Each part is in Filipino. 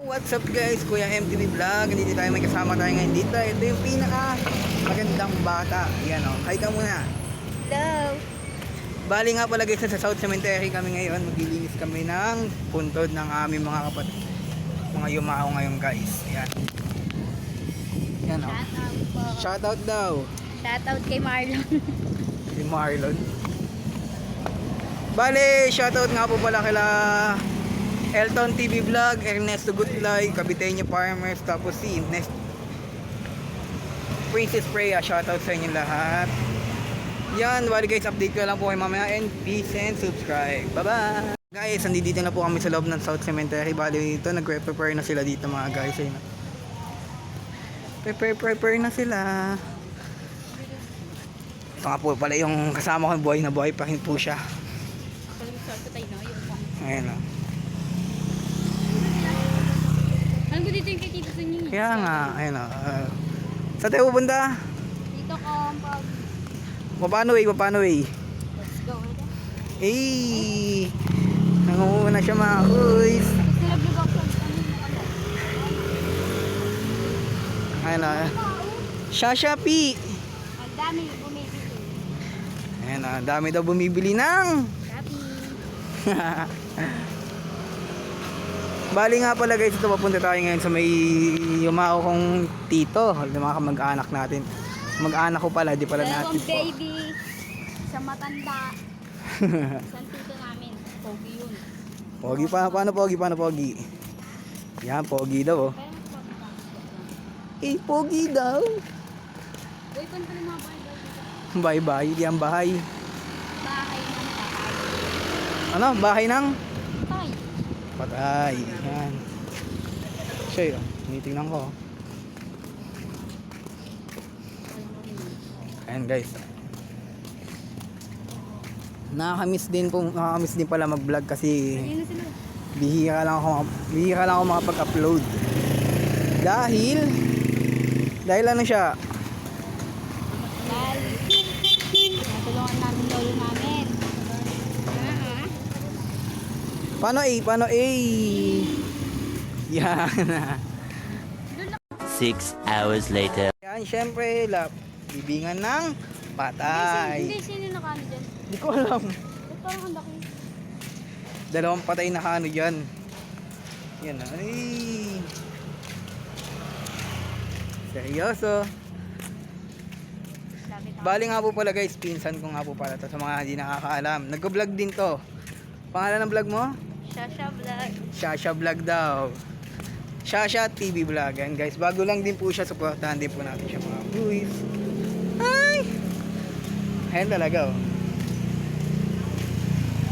What's up guys, Kuya MTV Vlog. Dito tayo, may kasama tayo ngayon dito. Ito yung pinaka magandang bata. Yan o, hi ka muna. Hello. Bali nga pala guys, sa South Cemetery kami ngayon. Maglilinis kami ng puntod ng aming mga kapatid, mga yumao ngayon guys. Yan. Yan o. Shoutout po. Shoutout daw. Shoutout kay Marlon. Si Marlon. Bali, shoutout nga po pala kila Elton TV Vlog, Ernesto Gutlay, Caviteño Farmers, tapos si Next Princess Freya. Shoutout sa inyo lahat. Yan, bali guys, update ko lang po kayo mamaya, and please and subscribe. Bye bye. Guys, nandito na po kami sa loob ng South Cemetery. Bali dito, nagre-prepare na sila dito mga guys. Ayun. Prepare na sila. Ito nga po pala yung kasama ko, buhay na buhay pa rin po siya. Ayan o. Alam ko dito yung kay Tito Sunyi. Kaya nga, ayun o. Saan tayo pupunta? Dito ko, pag... Paano way? Let's go. Eh, nangunguna siya mga kuys. Gusto na vlog ako. Ayun o. Shashapi. Ang dami bumibili. Ayun o, dami daw bumibili ng... Happy. Bali nga pala guys, ito papunta tayo ngayon sa may yumao kong tito, mga kamag-anak natin. Mag-anak ko pala, di pala natin po. Baby, sa matanda, sa tito namin, pogi yun. Pogi pa, paano pogi? Yan, pogi daw oh. Kaya mas pogi pa. Eh, pogi daw. Uy, punta ng mga bahay daw dito. Bye-bye, di ang bahay. Bahay ng bahay. Ano, bahay ng? Tay. Patay. Yan. Siya yun, tinitingnan ko. Ayan guys. Nakakamiss din pala mag-vlog kasi Ayun na sila. bihira lang ako makapag-upload. Dahil ano siya? Dahil, natulungan namin lolo namin. Paano yan. 6 hours later. Yan, syempre, bibingan ng patay. Hindi, sino nakano dyan? Hindi ko alam. Ba't parang ang laki? Dalawang patay na kano dyan. Yan, ay. Seryoso. Sabi ko. Bali nga po pala guys, pinsan ko nga po pala to sa mga hindi nakakaalam. Nag-vlog din to. Pangalan ng vlog mo? Shasha Vlog. Shasha Vlog daw. Shasha TV Vlog. And guys, bago lang din po siya, supportahan din po natin siya mga boys. Ay! Ayan talaga oh.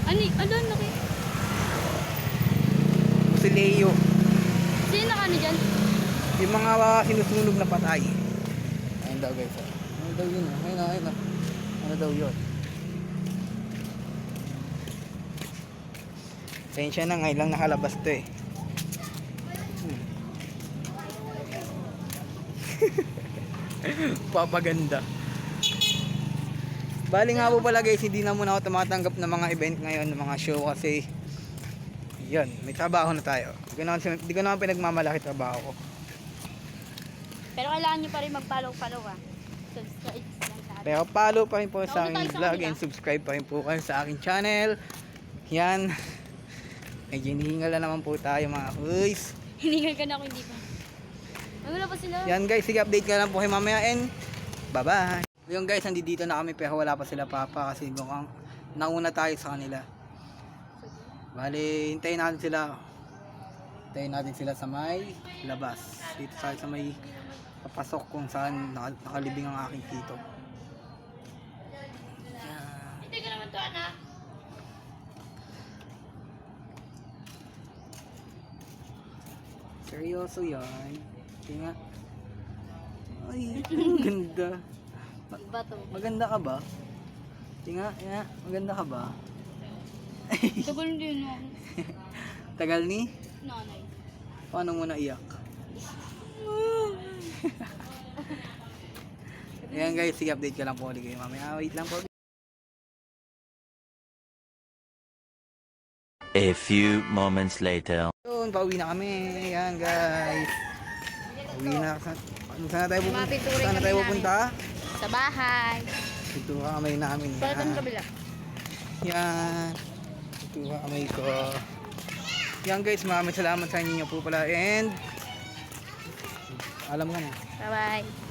Ano laki? Si Leo. Sino nakano dyan? Yung mga sinusunog na patay. Ayan daw guys. Oh. Ano daw yun? Ayun. Ano daw yun? Sensya na, ngayon lang nakalabas to eh. Papaganda. Bali nga po pala guys, hindi na muna ako tumatanggap ng mga event ngayon, ng mga show kasi yun, may trabaho na tayo. Hindi ko naman pinagmamalaki trabaho ko. Pero kailangan nyo pa rin mag-follow ah. Subscribe lang sa atin. Pero follow pa rin po sa Nauna aking tayo sa vlog kanila. and subscribe pa rin po kayo sa aking channel. Yan. Medyo hinihingal na naman po tayo mga boys. Hiningal ka na ako hindi pa. Ano na pa sila? Yan guys, sige, update ka lang po kayo mamaya and bye bye. Yung guys, nandito na kami pero wala pa sila papa kasi mukhang nauna tayo sa kanila. Bali, hintayin natin sila sa may labas. Dito tayo sa may papasok kung saan nakalibing ang aking tito. Hindi ka naman to anak. Seryoso yan. Tingnan. Ay, ang ganda. Bato. Maganda ka ba? Tingnan, maganda ka ba? Tagal din no. Tagal ni? Nanay. Paano mo naiyak? Ayan guys, sige, update ka lang po ulit kayo mamaya. Wait lang po. A few moments later. Yun, pauwi na kami. Yan guys. Pauwi na. Saan tayo pupunta? Mapituring Saan kami tayo namin. pupunta? Sa bahay. Ito kamay namin. Bakit ang kabila? Yan. Ito kamay ko. Yan guys, maraming salamat sa inyo po pala. And alam ka na. Bye-bye.